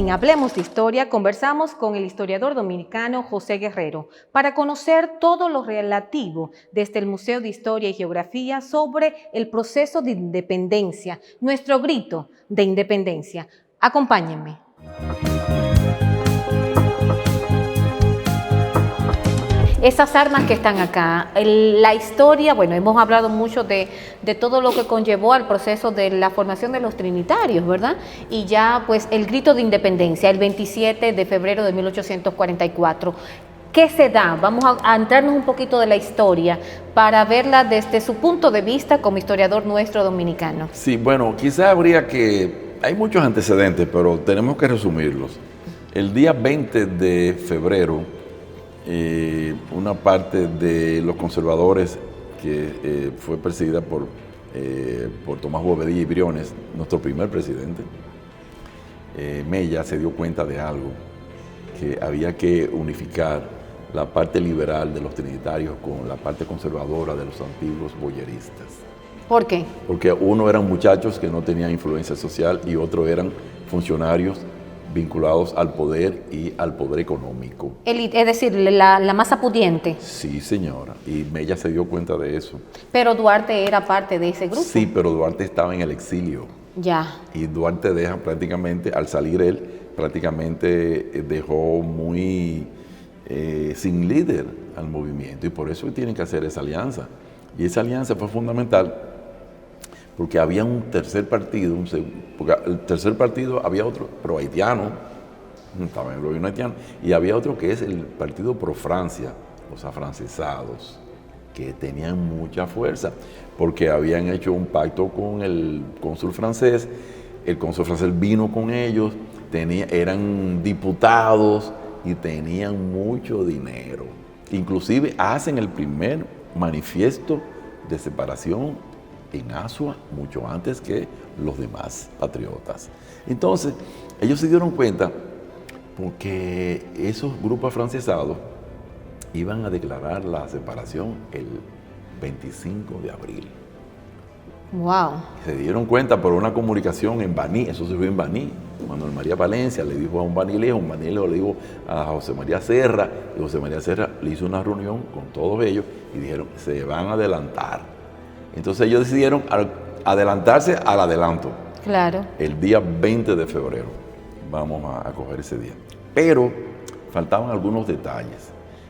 en Hablemos de Historia conversamos con el historiador dominicano José Guerrero para conocer todo lo relativo desde el Museo de Historia y Geografía sobre el proceso de independencia, nuestro grito de independencia. Acompáñenme. Esas armas que están acá, la historia, bueno, hemos hablado mucho de todo lo que conllevó al proceso de la formación de los trinitarios, ¿verdad? Y ya, pues, el grito de independencia, el 27 de febrero de 1844. ¿Qué se da? Vamos a entrarnos un poquito de la historia para verla desde su punto de vista como historiador nuestro dominicano. Sí, bueno, quizá habría que... Hay muchos antecedentes, pero tenemos que resumirlos. El día 20 de febrero, una parte de los conservadores que fue presidida por Tomás Bobedilla y Briones, nuestro primer presidente, Mella se dio cuenta de algo, que había que unificar la parte liberal de los trinitarios con la parte conservadora de los antiguos boyeristas. ¿Por qué? Porque uno eran muchachos que no tenían influencia social y otro eran funcionarios vinculados al poder y al poder económico. Es decir, la masa pudiente. Sí, señora, y Mella se dio cuenta de eso. Pero Duarte era parte de ese grupo. Sí, pero Duarte estaba en el exilio. Ya. Y Duarte deja prácticamente, al salir él, prácticamente dejó muy sin líder al movimiento, y por eso tienen que hacer esa alianza. Y esa alianza fue fundamental porque había un tercer partido, porque el tercer partido había otro pro-haitiano, estaba en el gobierno haitiano, y había otro que es el partido pro-Francia, los afrancesados, que tenían mucha fuerza, porque habían hecho un pacto con el cónsul francés vino con ellos, eran diputados y tenían mucho dinero. Inclusive hacen el primer manifiesto de separación en Asua mucho antes que los demás patriotas. Entonces, ellos se dieron cuenta porque esos grupos afrancesados iban a declarar la separación el 25 de abril. Wow. Se dieron cuenta por una comunicación en Baní, eso se vio en Baní. Manuel María Valencia le dijo a un banilejo le dijo a José María Serra, y José María Serra le hizo una reunión con todos ellos y dijeron, se van a adelantar. Entonces ellos decidieron adelantarse al adelanto. Claro. El día 20 de febrero vamos a coger ese día. Pero faltaban algunos detalles.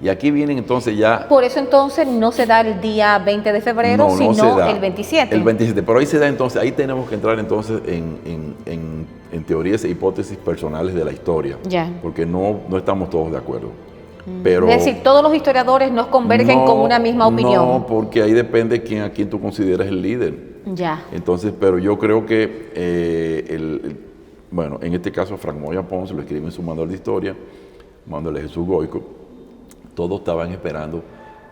Y aquí vienen entonces ya... Por eso entonces no se da el día 20 de febrero, sino el 27. El 27, pero ahí se da entonces, ahí tenemos que entrar entonces en teorías e hipótesis personales de la historia. Ya. Porque no estamos todos de acuerdo. Pero es decir, todos los historiadores nos convergen con una misma opinión. No, porque ahí depende a quién tú consideras el líder. Ya. Entonces, pero yo creo que, bueno, en este caso Frank Moya Ponce lo escribe en su manual de historia, manual de Jesús Goico, todos estaban esperando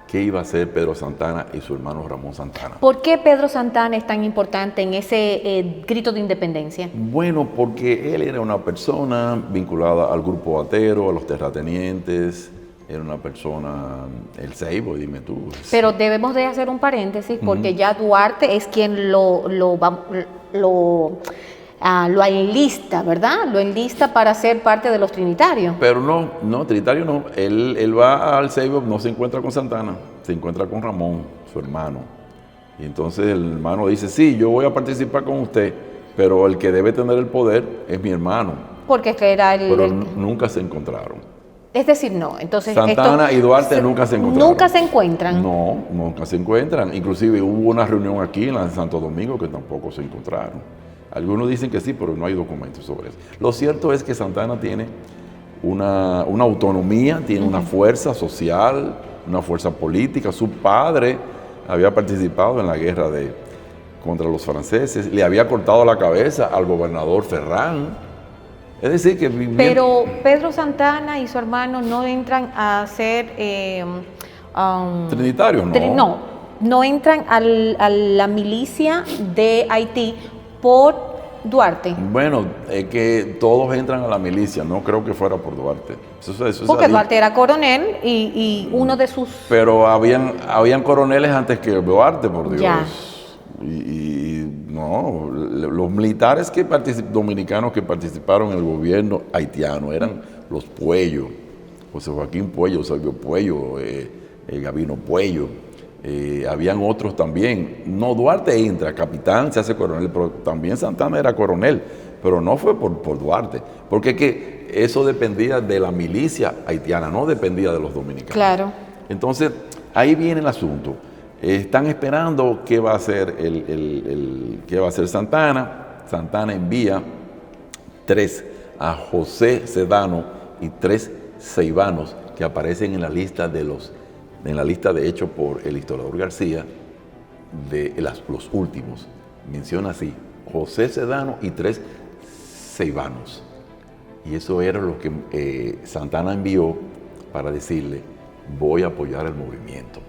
qué iba a hacer Pedro Santana y su hermano Ramón Santana. ¿Por qué Pedro Santana es tan importante en ese grito de independencia? Bueno, porque él era una persona vinculada al grupo atero, a los terratenientes. Era una persona, el Seibo, dime tú. Pero debemos de hacer un paréntesis porque ya Duarte es quien lo enlista, ¿verdad? Lo enlista para ser parte de los trinitarios. Pero no, trinitario no. Él va al Seibo, no se encuentra con Santana, se encuentra con Ramón, su hermano. Y entonces el hermano dice, sí, yo voy a participar con usted, pero el que debe tener el poder es mi hermano. Porque era Pero nunca se encontraron. Es decir, no. Entonces, Santana y Duarte nunca se encontraron. ¿Nunca se encuentran? No, nunca se encuentran. Inclusive hubo una reunión aquí en Santo Domingo que tampoco se encontraron. Algunos dicen que sí, pero no hay documentos sobre eso. Lo cierto es que Santana tiene una autonomía, tiene una fuerza social, una fuerza política. Su padre había participado en la guerra contra los franceses, le había cortado la cabeza al gobernador Ferrán. Es decir, que... Pero Pedro Santana y su hermano no entran a ser... trinitarios, no. No entran a la milicia de Haití por Duarte. Bueno, es que todos entran a la milicia, no creo que fuera por Duarte. Eso porque Duarte era coronel y uno de sus... Pero habían coroneles antes que Duarte, por Dios. Ya. Y No, los militares dominicanos que participaron en el gobierno haitiano eran los Puello, José Joaquín Puello, Eusebio Puello, Gabino Puello, habían otros también. No, Duarte entra, capitán, se hace coronel, pero también Santana era coronel, pero no fue por Duarte, porque es que eso dependía de la milicia haitiana, no dependía de los dominicanos. Claro. Entonces, ahí viene el asunto. Están esperando qué va a hacer qué va a hacer Santana. Santana envía 3 a José Sedano y 3 ceibanos que aparecen en la lista de hechos por el historiador García de los últimos. Menciona así: José Sedano y 3 ceibanos. Y eso era lo que Santana envió para decirle: voy a apoyar el movimiento.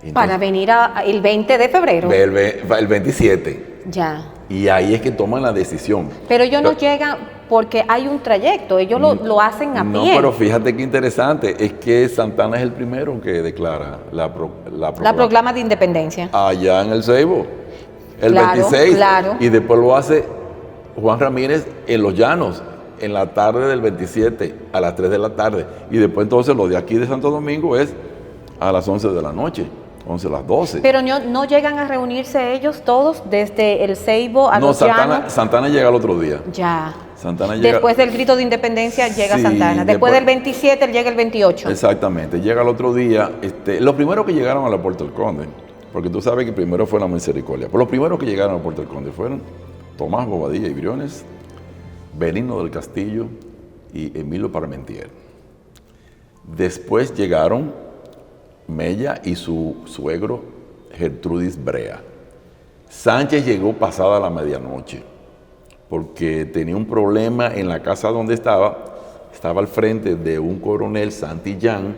Entonces, para venir el 20 de febrero. El 27. Ya. Y ahí es que toman la decisión. Pero ellos no llegan porque hay un trayecto, ellos lo hacen a pie. No, pero fíjate qué interesante, es que Santana es el primero que declara la proclama de independencia. Allá en el Ceibo, el Claro, 26. claro. Y después lo hace Juan Ramírez en Los Llanos, en la tarde del 27, a las 3 de la tarde. Y después entonces lo de aquí de Santo Domingo es a las 11 de la noche. 11 a las 12. Pero no llegan a reunirse ellos todos desde el Ceibo a Los Llanos. Santana llega el otro día. Ya. Santana llega. Después del grito de independencia llega Sí, Santana. Después del 27 él llega el 28. Exactamente. Llega el otro día. Los primeros que llegaron a la Puerta del Conde, porque tú sabes que primero fue la Misericordia, pero los primeros que llegaron a la Puerta del Conde fueron Tomás Bobadilla y Briones, Benigno del Castillo y Emilio Parmentier. Después llegaron Mella y su suegro Gertrudis Brea. Sánchez llegó pasada la medianoche porque tenía un problema en la casa donde estaba al frente de un coronel Santillán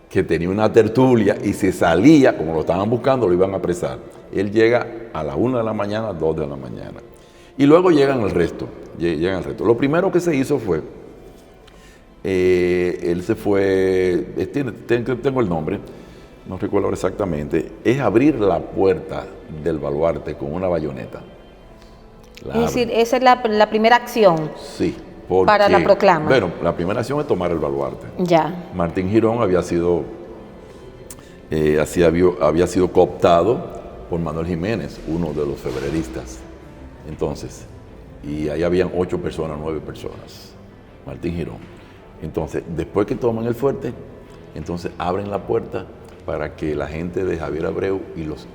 que tenía una tertulia y se salía, como lo estaban buscando, lo iban a apresar. Él llega a la 1 de la mañana, 2 de la mañana. Y luego llegan el resto. Lo primero que se hizo fue, él se fue, tengo el nombre, no recuerdo exactamente, es abrir la puerta del baluarte con una bayoneta. Es decir, esa es la primera acción. Sí. Para la proclama. Bueno, la primera acción es tomar el baluarte. Ya. Martín Girón había sido cooptado por Manuel Jiménez, uno de los febreristas. Entonces, y ahí habían 8 personas, 9 personas. Martín Girón. Entonces, después que toman el fuerte, entonces abren la puerta para que la gente de Javier Abreu y los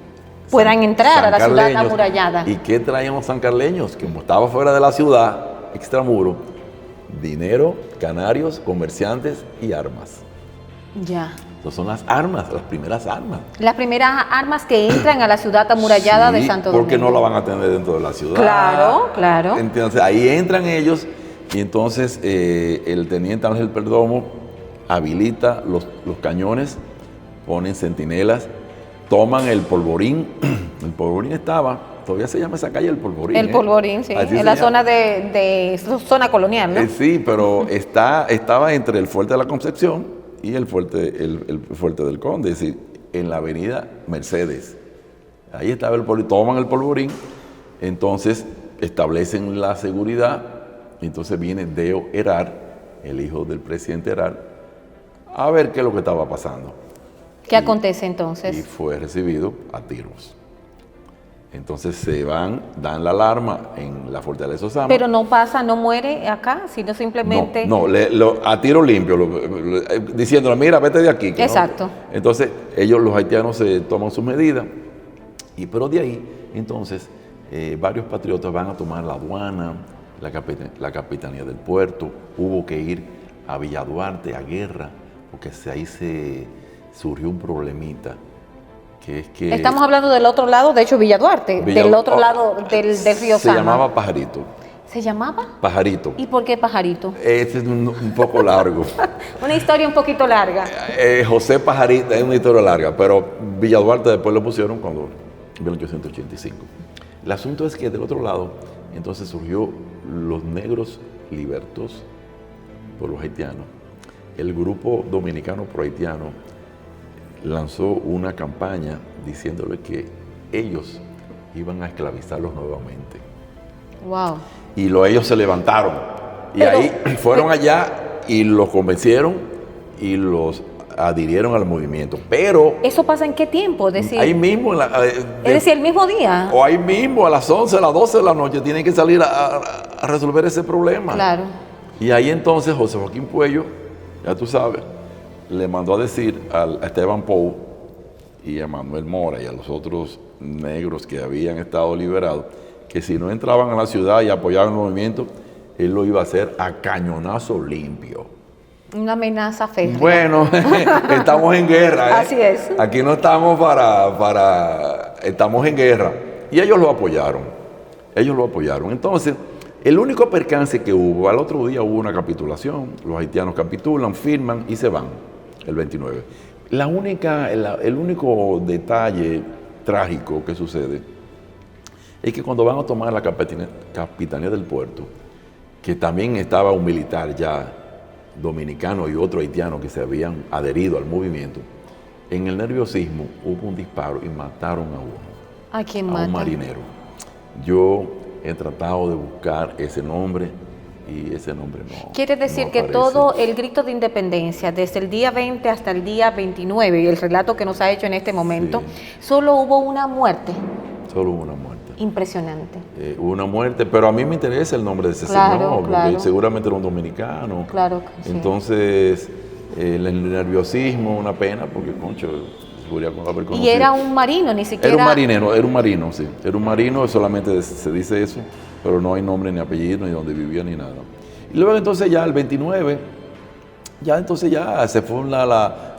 puedan entrar a la ciudad amurallada. ¿Y qué traían los sancarleños? Que como estaba fuera de la ciudad, extramuro, dinero, canarios, comerciantes y armas. Ya. Esas son las armas, las primeras armas. Las primeras armas que entran a la ciudad amurallada de Santo Domingo. Porque no la van a tener dentro de la ciudad. Claro, claro. Entonces ahí entran ellos y entonces el teniente Ángel Perdomo habilita los cañones, ponen centinelas, toman el polvorín. El polvorín todavía se llama esa calle el polvorín. El polvorín, sí, en la zona de zona colonial, ¿no? Sí, pero estaba entre el Fuerte de la Concepción y el Fuerte del Conde, es decir, en la avenida Mercedes. Ahí estaba el polvorín, toman el polvorín, entonces establecen la seguridad, y entonces viene Deo Herar, el hijo del presidente Herar, a ver qué es lo que estaba pasando. ¿Qué acontece entonces? Y fue recibido a tiros. Entonces se van, dan la alarma en la fortaleza Osama. Pero no pasa, no muere acá, sino simplemente... No, a tiro limpio, diciéndole, mira, vete de aquí. Exacto. ¿No? Entonces ellos, los haitianos, se toman sus medidas, pero de ahí, entonces, varios patriotas van a tomar la aduana, la capitanía del puerto. Hubo que ir a Villa Duarte, a Guerra, porque ahí surgió un problemita. Que es que estamos hablando del otro lado, de hecho Villa Duarte, del otro lado del río Sama. Se llamaba Pajarito. ¿Se llamaba? Pajarito. ¿Y por qué Pajarito? Este es un poco largo. Una historia un poquito larga. José Pajarito es una historia larga, pero Villa Duarte después lo pusieron cuando, en 1885. El asunto es que del otro lado, entonces surgió los negros libertos por los haitianos. El grupo dominicano pro-haitiano lanzó una campaña diciéndole que ellos iban a esclavizarlos nuevamente. Wow. Y ellos se levantaron. Y Pero, ahí fueron allá y los convencieron y los adhirieron al movimiento. Pero ¿eso pasa en qué tiempo? Es decir, ahí mismo, es decir, el mismo día. o ahí mismo a las 11, a las 12 de la noche, tienen que salir a resolver ese problema. Claro. Y ahí entonces José Joaquín Puello, ya tú sabes, le mandó a decir a Esteban Pou y a Manuel Mora y a los otros negros que habían estado liberados, que si no entraban a la ciudad y apoyaban el movimiento, él lo iba a hacer a cañonazo limpio. Una amenaza férrea. Bueno, estamos en guerra, ¿eh? Así es. Aquí no estamos estamos en guerra. Y ellos lo apoyaron. Ellos lo apoyaron. Entonces, el único percance que hubo, al otro día hubo una capitulación. Los haitianos capitulan, firman y se van el 29. El único detalle trágico que sucede es que cuando van a tomar la capitanía del puerto, que también estaba un militar ya dominicano y otro haitiano que se habían adherido al movimiento, en el nerviosismo hubo un disparo y mataron a uno. ¿A quién a mata? un marinero. Yo he tratado de buscar ese nombre y ese nombre no. Quiere decir no que aparece. todo el grito de independencia, desde el día 20 hasta el día 29, y el relato que nos ha hecho en este momento, solo hubo una muerte. Solo hubo una muerte. Impresionante. Hubo una muerte, pero a mí me interesa el nombre de ese señor, porque seguramente era un dominicano. Claro que sí. Entonces, el nerviosismo, una pena, porque, concho, podría haber conocido. Y era un marino, ni siquiera... Era un marino, sí. Era un marino, solamente se dice eso, pero no hay nombre ni apellido, ni dónde vivía, ni nada. Y luego entonces ya el 29, ya se forma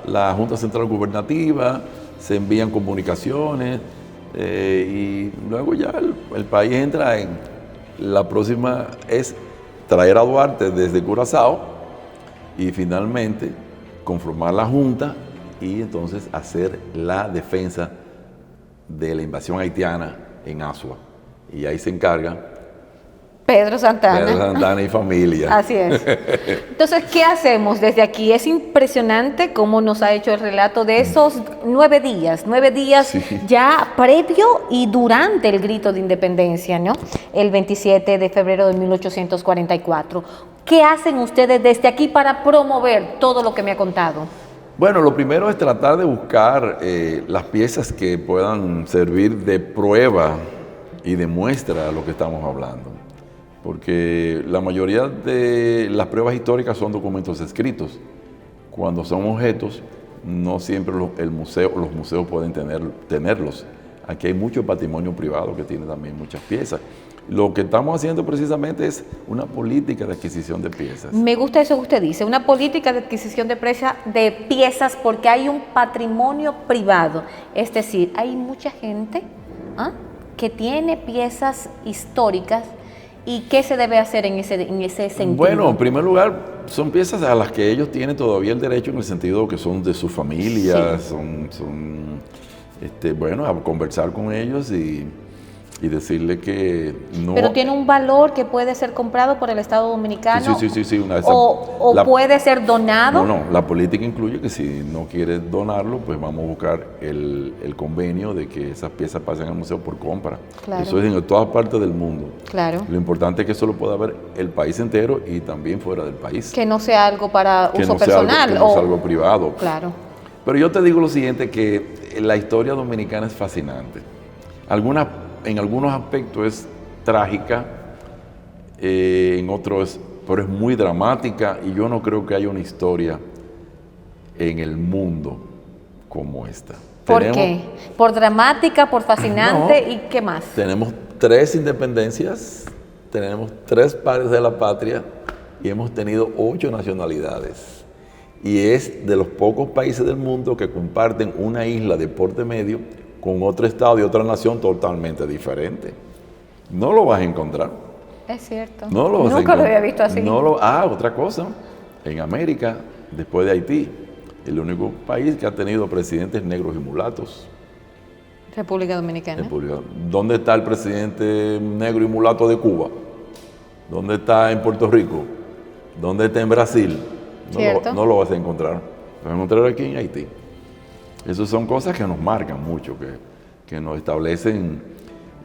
la Junta Central Gubernativa, se envían comunicaciones, y luego ya el país entra en... La próxima es traer a Duarte desde Curazao y finalmente conformar la Junta y entonces hacer la defensa de la invasión haitiana en Asua. Y ahí se encarga Pedro Santana. Pedro Santana y familia. Así es. Entonces, ¿qué hacemos desde aquí? Es impresionante cómo nos ha hecho el relato de esos 9 días Sí. ya previo y durante el grito de independencia, ¿no? El 27 de febrero de 1844. ¿Qué hacen ustedes desde aquí para promover todo lo que me ha contado? Bueno, lo primero es tratar de buscar las piezas que puedan servir de prueba y de muestra a lo que estamos hablando. Porque la mayoría de las pruebas históricas son documentos escritos. Cuando son objetos, no siempre los museos pueden tenerlos. Aquí hay mucho patrimonio privado que tiene también muchas piezas. Lo que estamos haciendo precisamente es una política de adquisición de piezas. Me gusta eso que usted dice, una política de adquisición de piezas porque hay un patrimonio privado. Es decir, hay mucha gente que tiene piezas históricas. ¿Y qué se debe hacer en ese sentido? Bueno, en primer lugar, son piezas a las que ellos tienen todavía el derecho en el sentido que son de su familia, sí. Bueno, a conversar con ellos y decirle que no... Pero tiene un valor que puede ser comprado por el Estado Dominicano. Sí. Puede ser donado. No, la política incluye que si no quiere donarlo, pues vamos a buscar el convenio de que esas piezas pasen al museo por compra. Claro. Eso es en todas partes del mundo. Claro. Lo importante es que eso lo pueda ver el país entero y también fuera del país. Que no sea algo para uso personal. Que no sea algo privado. Claro. Pero yo te digo lo siguiente, que la historia dominicana es fascinante. En algunos aspectos es trágica, en otros pero es muy dramática y yo no creo que haya una historia en el mundo como esta. ¿Por qué? ¿Por dramática, por fascinante no, y qué más? Tenemos 3 independencias, tenemos 3 padres de la patria y hemos tenido 8 nacionalidades. Y es de los pocos países del mundo que comparten una isla de porte medio con otro estado y otra nación totalmente diferente. No lo vas a encontrar. Es cierto. No lo vas Nunca lo había visto así. Otra cosa. En América, después de Haití, el único país que ha tenido presidentes negros y mulatos. República Dominicana. ¿Dónde está el presidente negro y mulato de Cuba? ¿Dónde está en Puerto Rico? ¿Dónde está en Brasil? No lo vas a encontrar. Lo vas a encontrar aquí en Haití. Esas son cosas que nos marcan mucho, que nos establecen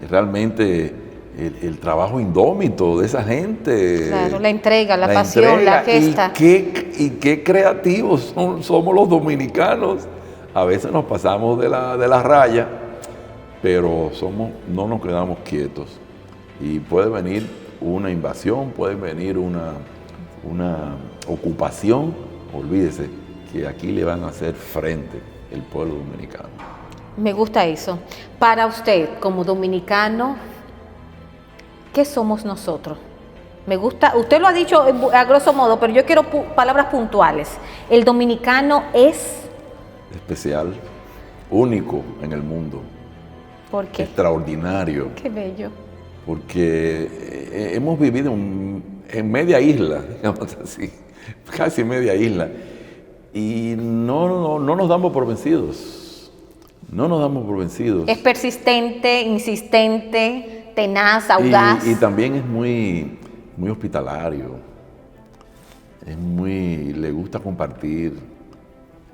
realmente el trabajo indómito de esa gente. Claro, la entrega, la pasión, la gesta. Y qué creativos somos los dominicanos. A veces nos pasamos de la raya, pero no nos quedamos quietos. Y puede venir una invasión, puede venir una ocupación, olvídese que aquí le van a hacer frente el pueblo dominicano. Me gusta eso. Para usted, como dominicano, ¿qué somos nosotros? Me gusta, usted lo ha dicho a grosso modo, pero yo quiero palabras puntuales. El dominicano es... especial, único en el mundo. ¿Por qué? Extraordinario. Qué bello. Porque hemos vivido en media isla, digamos así, casi media isla, y no nos damos por vencidos. No nos damos por vencidos. Es persistente, insistente, tenaz, audaz. Y también es muy hospitalario. Le gusta compartir.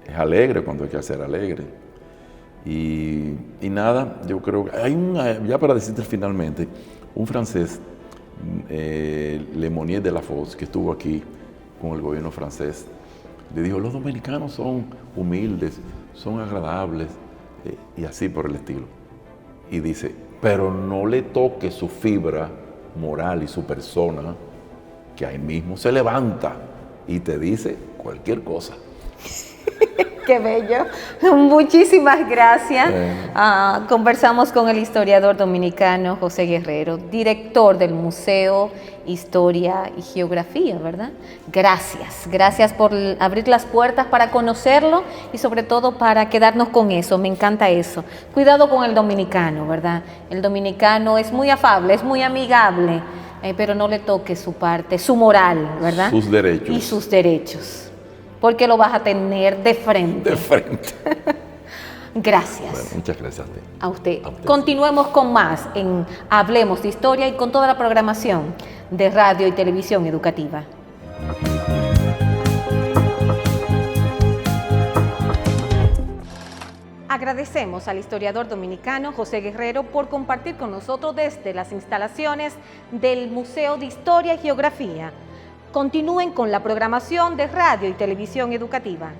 Es alegre cuando hay que ser alegre. Y nada, yo creo que ya para decirte finalmente, un francés, Lemonnier de la Fosse, que estuvo aquí con el gobierno francés, le dijo: los dominicanos son humildes, son agradables, y así por el estilo. Y dice: pero no le toque su fibra moral y su persona, que ahí mismo se levanta y te dice cualquier cosa. Qué bello. Muchísimas gracias. Conversamos con el historiador dominicano José Guerrero, director del Museo Historia y Geografía, ¿verdad? Gracias por abrir las puertas para conocerlo y sobre todo para quedarnos con eso. Me encanta eso. Cuidado con el dominicano, ¿verdad? El dominicano es muy afable, es muy amigable, pero no le toque su parte, su moral, ¿verdad? Sus derechos. Y sus derechos. Porque lo vas a tener de frente. De frente. Gracias. Bueno, muchas gracias a usted. A usted. Continuemos con más en Hablemos de Historia y con toda la programación de radio y televisión educativa. Agradecemos al historiador dominicano José Guerrero por compartir con nosotros desde las instalaciones del Museo de Historia y Geografía. Continúen con la programación de radio y televisión educativa.